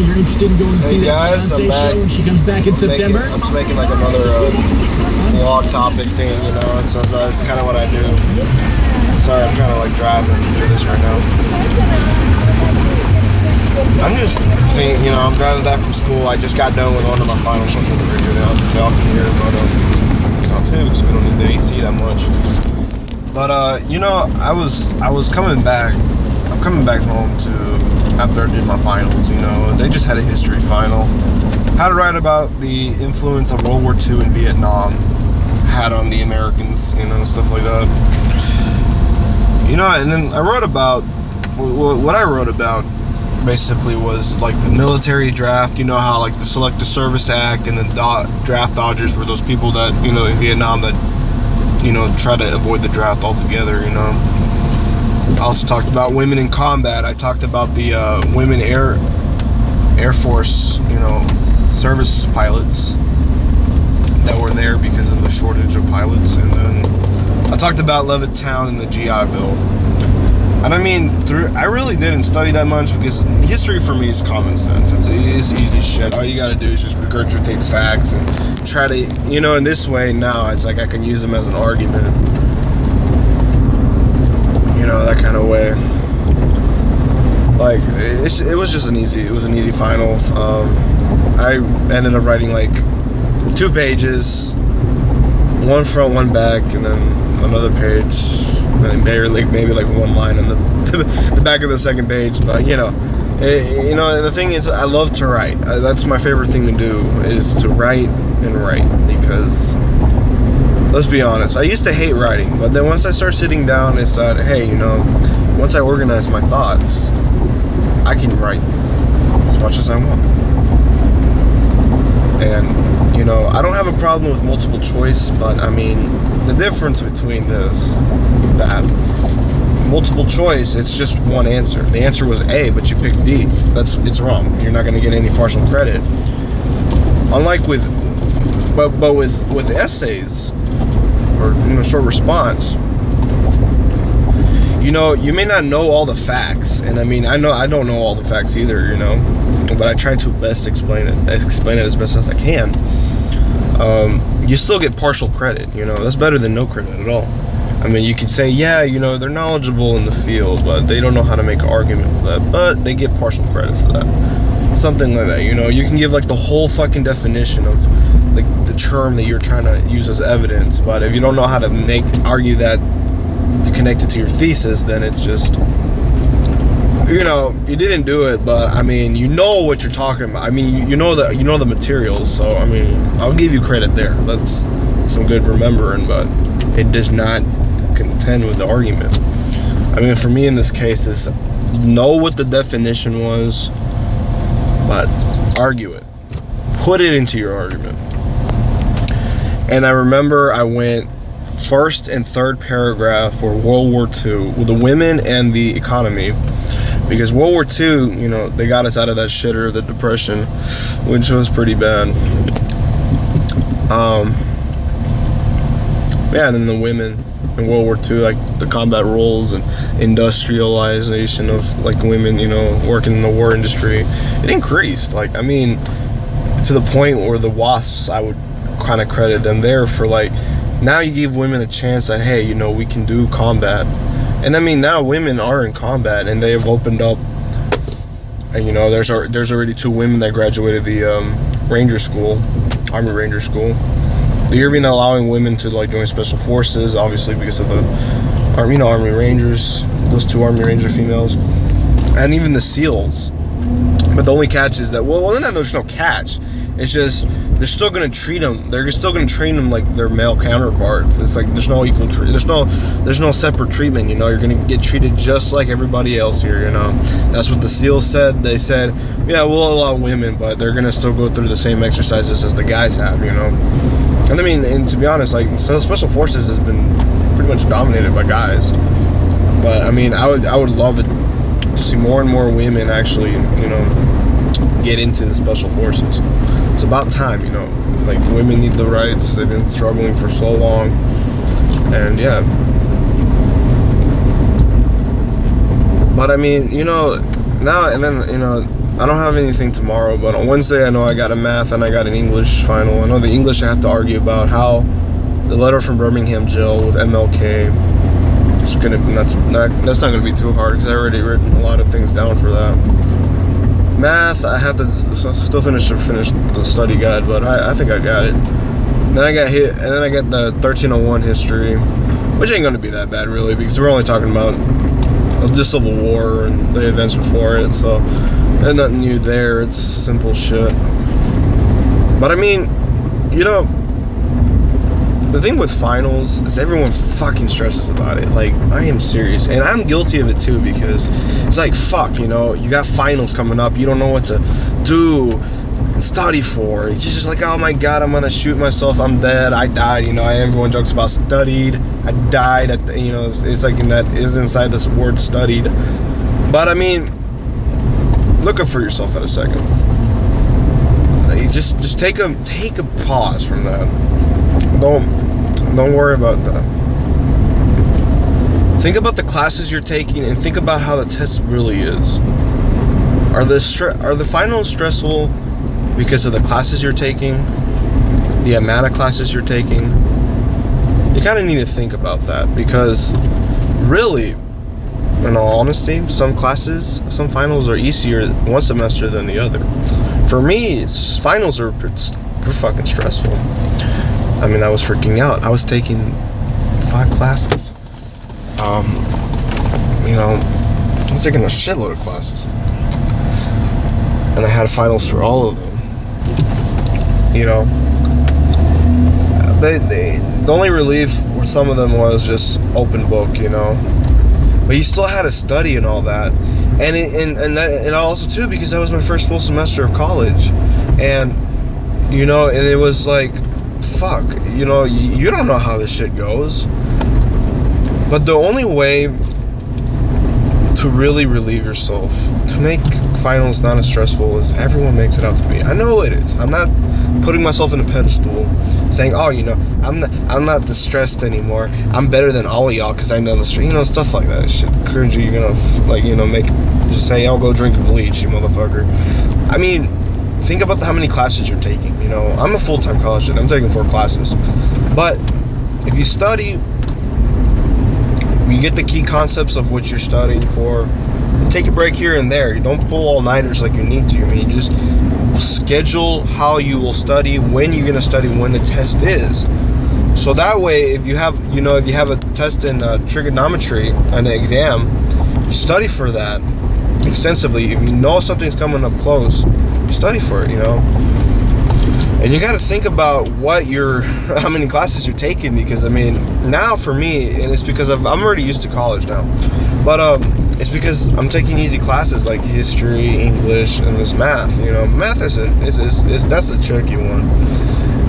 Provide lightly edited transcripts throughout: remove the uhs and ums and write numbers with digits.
you're interested in going to see that guys, I'm Beyonce back. show when she comes back in September? I'm just making like another vlog topic thing, you know. So that's kind of what I do. Sorry, I'm trying to like drive and do this right now. I'm just thinking, you know, I'm driving back from school. I just got done with one of my finals. I'll turn the radio down so y'all can hear, but it's not too, because we don't need the AC that much. But you know, I was coming back. I'm coming back home to after I did my finals. You know, they just had a history final. Had to write about the influence of World War II in Vietnam had on the Americans. You know, stuff like that. You know, and then I wrote about what I wrote about. Basically was like the military draft. You know how like the Selective Service Act and the draft dodgers were those people that, you know, in Vietnam that, you know, try to avoid the draft altogether, you know. I also talked about women in combat. I talked about the women Air Force, you know, service pilots that were there because of the shortage of pilots. And then I talked about Levittown and the GI Bill. And I mean, I really didn't study that much because history for me is common sense. It's easy shit. All you gotta do is just regurgitate facts and try to, you know, in this way now, it's like I can use them as an argument. You know, that kind of way. Like, it was just an easy final. I ended up writing like 2 pages, one front, one back, and then another page. Maybe like one line on the back of the second page, but you know, the thing is, I love to write. That's my favorite thing to do, is to write and write, because let's be honest, I used to hate writing, but then once I start sitting down, it's that, hey, you know, once I organize my thoughts, I can write as much as I want. And you know, I don't have a problem with multiple choice, but I mean, the difference between that multiple choice, it's just one answer. The answer was A, but you picked D. It's wrong. You're not going to get any partial credit. Unlike with essays or, you know, short response, you know, you may not know all the facts, and I mean, I don't know all the facts either, you know, but I try to best explain it as best as I can. You still get partial credit, you know. That's better than no credit at all. I mean, you could say, yeah, you know, they're knowledgeable in the field, but they don't know how to make an argument with that, but they get partial credit for that. Something like that, you know. You can give like the whole fucking definition of like the term that you're trying to use as evidence, but if you don't know how to argue that to connect it to your thesis, then it's just, you know, you didn't do it, but I mean, you know what you're talking about. I mean, you know the materials, so I mean, I'll give you credit there. That's some good remembering, but it does not contend with the argument. I mean, for me in this case, is know what the definition was, but argue it. Put it into your argument. And I remember I went first and third paragraph for World War II with the women and the economy. Because World War II, you know, they got us out of that shitter, the Depression, which was pretty bad. Yeah, and then the women in World War II, like the combat roles and industrialization of like women, you know, working in the war industry, it increased. Like, I mean, to the point where the WASPs, I would kind of credit them there for like, now you give women a chance that, hey, you know, we can do combat. And I mean, now women are in combat, and they have opened up. And you know, there's already 2 women that graduated the Ranger School, Army Ranger School. They're even allowing women to like join Special Forces, obviously because of the Army Rangers, those 2 Army Ranger females, and even the SEALs. But the only catch is that, well, there's no catch. It's just they're still gonna treat them. They're still gonna train them like their male counterparts. It's like there's no equal. There's no separate treatment. You know, you're gonna get treated just like everybody else here. You know, that's what the SEALs said. They said, yeah, we'll allow women, but they're gonna still go through the same exercises as the guys have. You know, and I mean, and to be honest, like, so Special Forces has been pretty much dominated by guys. But I mean, I would love it to see more and more women actually, you know, get into the Special Forces. It's about time, you know. Like, women need the rights. They've been struggling for so long. And yeah. But I mean, you know, now and then, you know, I don't have anything tomorrow, but on Wednesday I know I got a math and I got an English final. I know the English I have to argue about how the letter from Birmingham jail with MLK is gonna that's not gonna be too hard because I already written a lot of things down for that. Math I have to still finish the study guide, but I think I got it. Then I got hit, and then I got the 1301 history, which ain't gonna be that bad really because we're only talking about the Civil War and the events before it, so there's nothing new there. It's simple shit. But I mean, you know, the thing with finals is everyone fucking stresses about it. Like, I am serious, and I'm guilty of it too because it's like, fuck, you know, you got finals coming up, you don't know what to do and study for. It's just like, oh my god, I'm gonna shoot myself, I'm dead, I died, you know. Everyone jokes about studied, I died at the, you know, it's like in that is inside this word studied. But I mean, look up for yourself in a second. Just take a pause from that. Don't worry about that. Think about the classes you're taking and think about how the test really is. Are the finals stressful because of the classes you're taking, the amount of classes you're taking? You kind of need to think about that because really, in all honesty, some finals are easier one semester than the other. For me, finals are fucking stressful. I mean, I was freaking out. I was taking 5 classes. You know, I was taking a shitload of classes. And I had finals for all of them. You know, the only relief with some of them was just open book, you know. But you still had to study and all that. And also too because that was my first full semester of college. And, you know, and it was like, fuck, you know, you don't know how this shit goes. But the only way to really relieve yourself, to make finals not as stressful as everyone makes it out to be. I know it is. I'm not putting myself in a pedestal saying, oh, you know, I'm not distressed anymore. I'm better than all of y'all because I know the stress. You know, stuff like that. Shit cringy. You're gonna, like, you know, just say, I'll go drink bleach, you motherfucker. I mean, think about how many classes you're taking. You know, I'm a full-time college student. I'm taking 4 classes. But if you study, you get the key concepts of what you're studying for. Take a break here and there. You don't pull all-nighters like you need to. I mean, you just schedule how you will study, when you're going to study, when the test is. So that way, if you have a test in trigonometry, an exam, you study for that extensively. If you know something's coming up close, you study for it, you know. And you got to think about how many classes you're taking, because I mean, now for me, and it's because I'm already used to college now, but it's because I'm taking easy classes like history, English, and this math. You know, math that's a tricky one.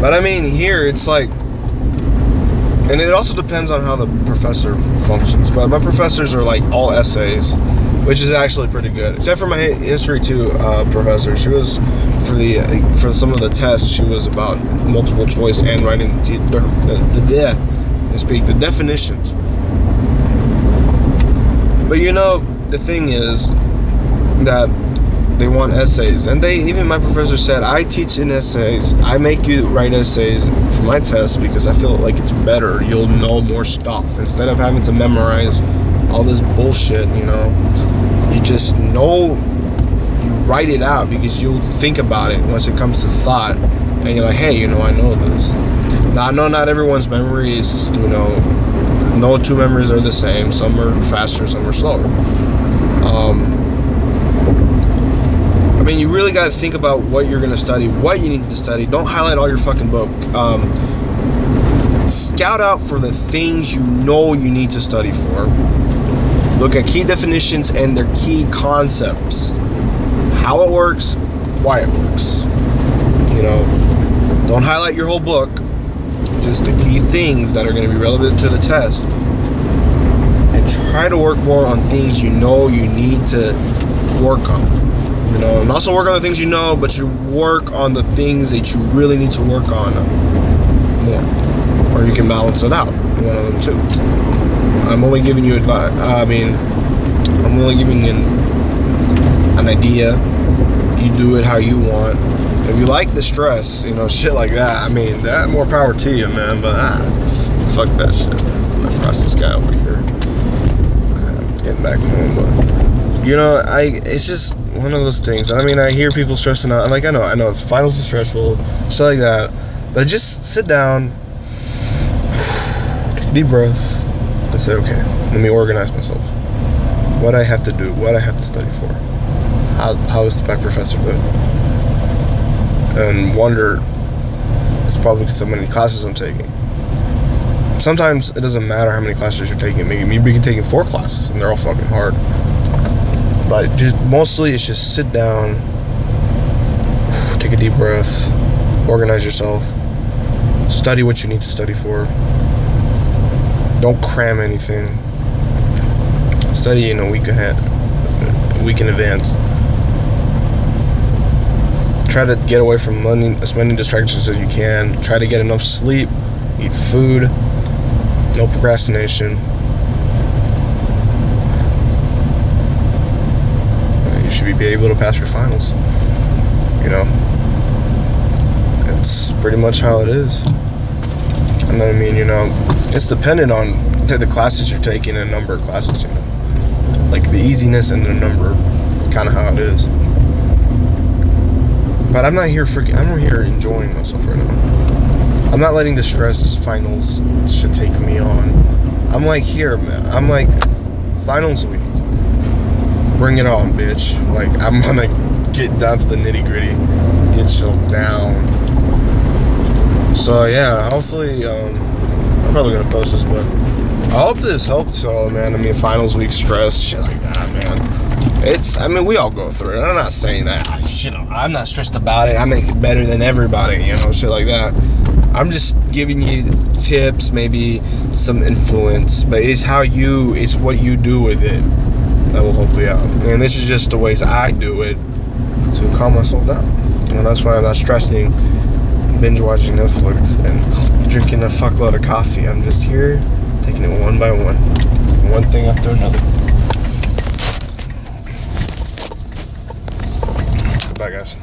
But I mean, here it's like, and it also depends on how the professor functions. But my professors are like all essays, which is actually pretty good. Except for my history 2 professor. She was for some of the tests. She was about multiple choice and writing the definitions. But you know, the thing is that they want essays, and even my professor said, I teach in essays. I make you write essays for my tests because I feel like it's better. You'll know more stuff instead of having to memorize all this bullshit. You know, you just know, you write it out because you'll think about it once it comes to thought, and you're like, hey, you know, I know this. Now I know not everyone's memory is, you know, no 2 memories are the same. Some are faster, some are slower. I mean, you really got to think about what you're going to study, what you need to study. Don't highlight all your fucking book. Scout out for the things you know you need to study for. Look at key definitions and their key concepts. How it works, why it works. You know, don't highlight your whole book. Just the key things that are going to be relevant to the test. And try to work more on things you know you need to work on. You know, and also work on the things you know, but you work on the things that you really need to work on more. Or you can balance it out, one of them too. I'm only giving you advice. I mean, I'm only giving you an idea You do it how you want. If you like the stress, you know, shit like that, I mean, that more power to you, man. But fuck that shit. I'm gonna cross this guy over here. Getting back home, but you know, it's just one of those things. I mean, I hear people stressing out. Like, I know, finals are stressful, shit like that. But just sit down, take a deep breath, and say, okay, let me organize myself. What I have to do, what I have to study for. How is my professor doing? And wonder, it's probably because of how many classes I'm taking. Sometimes it doesn't matter how many classes you're taking. Maybe you can take 4 classes and they're all fucking hard. But just mostly it's just sit down, take a deep breath, organize yourself, study what you need to study for. Don't cram anything. Study in a week in advance. Try to get away from as many distractions as you can. Try to get enough sleep, eat food, no procrastination. You should be able to pass your finals. You know, it's pretty much how it is. And I mean, you know, it's dependent on the classes you're taking and number of classes, you know. Like the easiness and the number, kind of how it is. But I'm not here I'm here enjoying myself right now. I'm not letting the stress finals should take me on. I'm like, here, man. I'm like, finals week. Bring it on, bitch. Like, I'm gonna get down to the nitty gritty, get chilled down. So yeah, hopefully, I'm probably gonna post this, but I hope this helped y'all, man. I mean, finals week stress, shit like that, man. I mean, we all go through it. I'm not saying that, you know, I'm not stressed about it. I make it better than everybody, you know, shit like that. I'm just giving you tips, maybe some influence, but it's what you do with it that will help you out. And this is just the ways I do it to calm myself down. And that's why I'm not stressing, binge watching Netflix, and drinking a fuckload of coffee. I'm just here, taking it one by one thing after another. Bye, guys.